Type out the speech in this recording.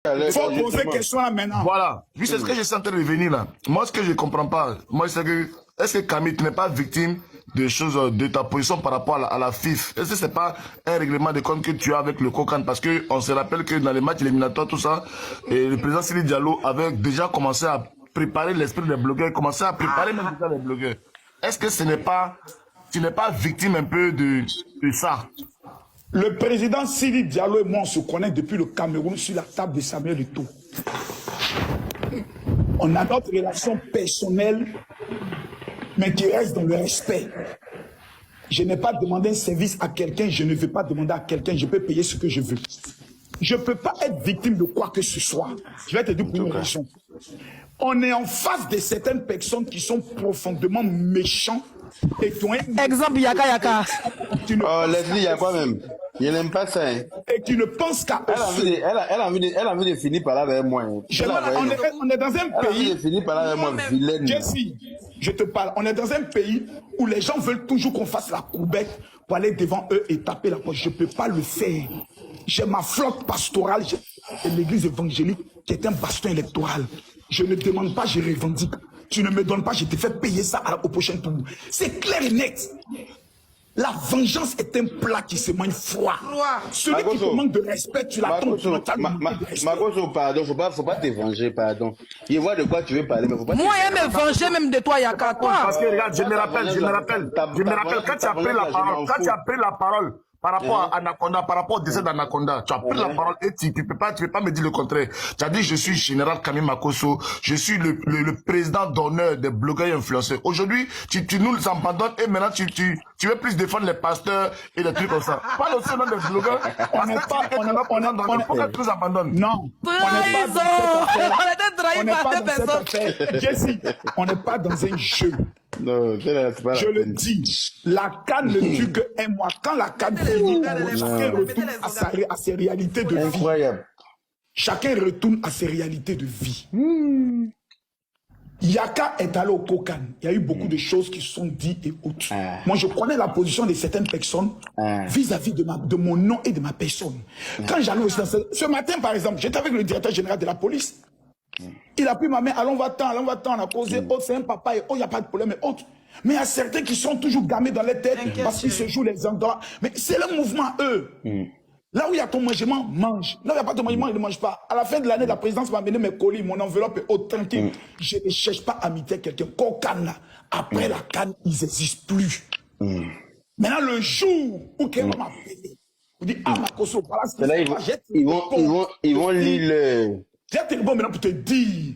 Il faut poser question là maintenant. Voilà. Vu c'est ce que je suis en train de venir là. Moi, ce que je ne comprends pas, moi, c'est que, est-ce que Camille, tu n'es pas victime de choses, de ta position par rapport à la FIF? Est-ce que c'est pas un règlement de compte que tu as avec le COCAN? Parce que on se rappelle que dans les matchs éliminatoires, tout ça, et le président Sidi Diallo avait déjà commencé à préparer l'esprit des blogueurs, commencé à préparer même déjà les blogueurs. Est-ce que ce n'est pas, tu n'es pas victime un peu de ça? Le président Sidi Diallo et moi, on se connaît depuis le Cameroun sur la table de Samuel Eto'o. On a notre relation personnelle, mais qui reste dans le respect. Je n'ai pas demandé un service à quelqu'un, je ne vais pas demander à quelqu'un, je peux payer ce que je veux. Je ne peux pas être victime de quoi que ce soit. Je vais te dire pour une raison. On est en face de certaines personnes qui sont profondément méchants. Et qui ont un... Exemple, Yaka. Oh, Leslie, il y a quoi même? Je n'aime pas ça. Hein. Et qui ne pensent qu'à... Elle a envie de finir par là avec moi. Hein. On est dans un pays... Elle a envie de finir par là avec moi, vilaine. Jesse, je te parle. On est dans un pays où les gens veulent toujours qu'on fasse la courbette pour aller devant eux et taper la porte. Je ne peux pas le faire. J'ai ma flotte pastorale et l'église évangélique qui est un bastion électoral. Je ne demande pas, je revendique. Tu ne me donnes pas, je te fais payer ça au prochain tour. C'est clair et net. La vengeance est un plat qui se mange froid. Celui qui te manque de respect, tu l'attends. Makoso, pardon, faut pas te venger, pardon. Je vois de quoi tu veux parler, mais faut pas te venger. Moi, je me venger même de toi, Yaka. Parce que regarde, je me rappelle, quand tu as pris la parole, par rapport à Anaconda, par rapport au décès d'Anaconda, tu as pris la parole et tu peux pas me dire le contraire. Tu as dit, je suis général Camille Makosso, je suis le président d'honneur des blogueurs et influenceurs. Aujourd'hui, tu nous abandonnes et maintenant tu veux plus défendre les pasteurs et des trucs comme ça. Parle aussi au nom des blogueurs. On n'est pas, pourquoi tu nous abandonnes? Non. On n'est pas dans cette affaire. Jesse, on n'est pas dans un jeu. Non, je le dis, la CAN ne tue que un mois. Quand la CAN finit, chacun retourne à ses réalités de vie. Incroyable. Chacun retourne à ses réalités de vie. Yaka est allé au COCAN. Il y a eu beaucoup de choses qui sont dites et autres. Moi, je connais la position de certaines personnes vis-à-vis de mon nom et de ma personne. Quand j'allais au ce matin, par exemple, j'étais avec le directeur général de la police. Il a pris ma main, allons va-t'en, on a causé, c'est un papa, et il n'y a pas de problème, et autres. Mais il y a certains qui sont toujours gamés dans les têtes parce qu'ils se jouent les endroits. Mais c'est le mouvement, eux. Là où il y a ton mangement, mange. Là où il n'y a pas ton mangement, il ne mange pas. À la fin de l'année, la présidence m'a amené mes colis, mon enveloppe est haute, tranquille. Je ne cherche pas à imiter quelqu'un. Cocan, après la canne, ils n'existent plus. Maintenant, le jour où quelqu'un m'a appelé, vous dit, ah, Makosso, voilà ce que c'est. Ils vont lire le... J'ai été bon maintenant pour te dire.